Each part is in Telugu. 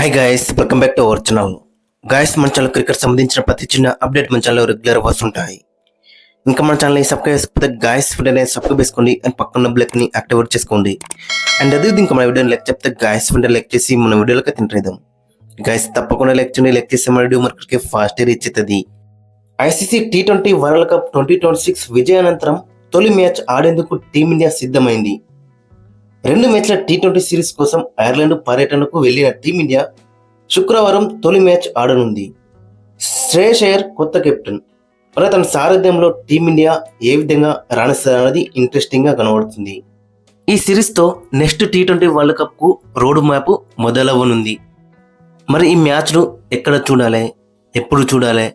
Hi guys, welcome back to our channel. Guys, మన ఛానల్ క్రికెట్ సంబంధించిన ప్రతి చిన్న అప్డేట్ మన ఛానల్ రెగ్యులర్ వస్తుంటాయి. ఇంకా మన ఛానల్ని సబ్స్క్రైబ్ చేసుకుంటే గాయస్ వెంటనే సబ్స్క్రైబ్ చేసుకోండి అండ్ పక్కన బ్లెక్ని యాక్టివేట్ చేసుకోండి. అండ్ అది ఇంకా మన వీడియోని లైక్ చెప్తే గాయస్ వెంటనే లైక్ చేసి మన వీడియోలకి తింటేద్దాం. గాయస్ తప్పకుండా లైక్ చేయండి. లైక్ చేస్తే మన వీడియో మార్కెట్కి ఫాస్ట్ రీచ్ అవుతుంది. ఐసీసీ T20 వరల్డ్ కప్ 2026 విజయానంతరం తొలి మ్యాచ్ ఆడేందుకు టీమిండియా సిద్ధమైంది. 2 మ్యాచ్ల T20 సిరీస్ కోసం ఐర్లాండ్ పర్యటనకు వెళ్లిన టీమిండియా శుక్రవారం తొలి మ్యాచ్ ఆడనుంది. శ్రేయస్ అయ్యర్ కొత్త కెప్టెన్. మరి తన సారథ్యంలో టీమిండియా ఏ విధంగా రాణిస్తారన్నది ఇంట్రెస్టింగ్ గా కనబడుతుంది. ఈ సిరీస్ తో నెక్స్ట్ T20 వరల్డ్ కప్ కు రోడ్ మ్యాప్ మొదలవ్వనుంది. మరి ఈ మ్యాచ్ ను ఎక్కడ చూడాలి, ఎప్పుడు చూడాలి,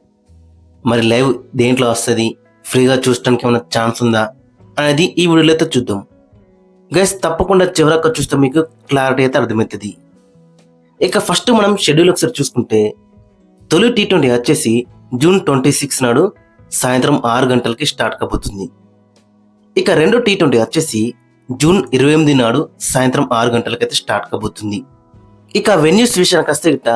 మరి లైవ్ దేంట్లో వస్తుంది, ఫ్రీగా చూడటానికి ఏమైనా ఛాన్స్ ఉందా అనేది ఈ వీడియోలో అయితే చూద్దాం. గైస్ తప్పకుండా చివరకు చూస్తే మీకు క్లారిటీ అయితే అర్థమవుతుంది. ఇక ఫస్ట్ మనం షెడ్యూల్ ఒకసారి చూసుకుంటే తొలి T20 వచ్చేసి జూన్ 26 నాడు సాయంత్రం 6 గంటలకి స్టార్ట్ కాబోతుంది. ఇక రెండో T20 వచ్చేసి జూన్ 28 నాడు సాయంత్రం 6 గంటలకైతే స్టార్ట్ కాబోతుంది. ఇక వెన్యూస్ విషయానికి వస్తే గిట్ట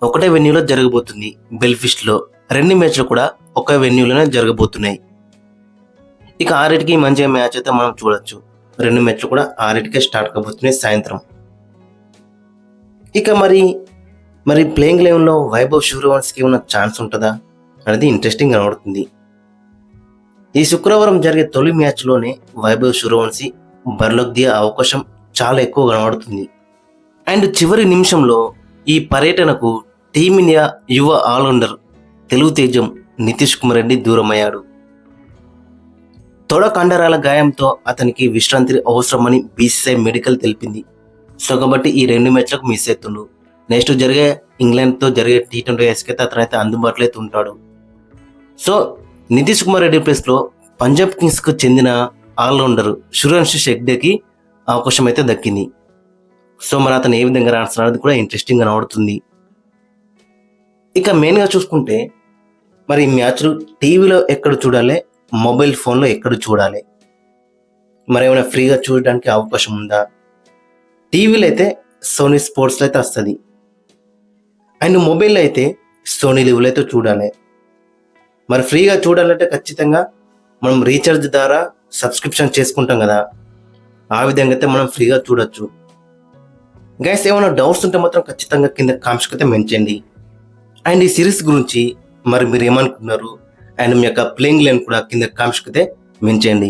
ఒకటే వెన్యూలో జరగబోతుంది. బెల్ఫిస్ట్లో 2 మ్యాచ్లు కూడా ఒకే వెన్యూలోనే జరగబోతున్నాయి. ఇక 6కి మంచి మ్యాచ్ అయితే మనం చూడొచ్చు. 2 మ్యాచ్లు కూడా 6కే స్టార్ట్ కాబోతున్నాయి సాయంత్రం. ఇక మరి ప్లేయింగ్ లెవెన్లో వైభవ్ సూర్యవంశీకి ఉన్న ఛాన్స్ ఉంటుందా అనేది ఇంట్రెస్టింగ్ కనబడుతుంది. ఈ శుక్రవారం జరిగే తొలి మ్యాచ్లోనే వైభవ్ సూర్యవంశీ బరిలోకి దిగే అవకాశం చాలా ఎక్కువ కనబడుతుంది. అండ్ చివరి నిమిషంలో ఈ పర్యటనకు టీమిండియా యువ ఆల్రౌండర్ తెలుగు తేజం నితీష్ కుమార్ రెడ్డి దూరమయ్యాడు. తొడ కండరాల గాయంతో అతనికి విశ్రాంతి అవసరమని BCCI మెడికల్ తెలిపింది. సో కాబట్టి ఈ 2 మ్యాచ్లకు మిస్ అవుతుండు. నెక్స్ట్ జరిగే ఇంగ్లాండ్తో జరిగే T20 అయితే అతనైతే అందుబాటులో అయితే ఉంటాడు. సో నితీష్ కుమార్ రెడ్డి ప్లేస్లో పంజాబ్ కింగ్స్కు చెందిన ఆల్రౌండర్ సూర్యవంశీ షెగ్డేకి అవకాశం అయితే దక్కింది. సో మరి అతను ఏ విధంగా రాణిస్తున్నది కూడా ఇంట్రెస్టింగ్ కనబడుతుంది. ఇక మెయిన్గా చూసుకుంటే మరి ఈ మ్యాచ్లు టీవీలో ఎక్కడ చూడాలి, మొబైల్ ఫోన్లో ఎక్కడ చూడాలి, మరి ఏమైనా ఫ్రీగా చూడడానికి అవకాశం ఉందా? టీవీలో అయితే సోనీ స్పోర్ట్స్లో అయితే వస్తుంది. అండ్ మొబైల్లో అయితే సోనీ లివ్లో అయితే చూడాలి. మరి ఫ్రీగా చూడాలంటే ఖచ్చితంగా మనం రీఛార్జ్ ద్వారా సబ్స్క్రిప్షన్ చేసుకుంటాం కదా, ఆ విధంగా అయితే మనం ఫ్రీగా చూడొచ్చు. గైస్ ఏమైనా డౌట్స్ ఉంటే మాత్రం ఖచ్చితంగా కింద కామెంట్స్కి అయితే మెన్షన్. అండ్ ఈ సిరీస్ గురించి మరి మీరు ఏమనుకున్నారు అండ్ మీ యొక్క ప్లేయింగ్ లైన్ కూడా కింద కామెంట్స్కి అయితే మెన్షన్.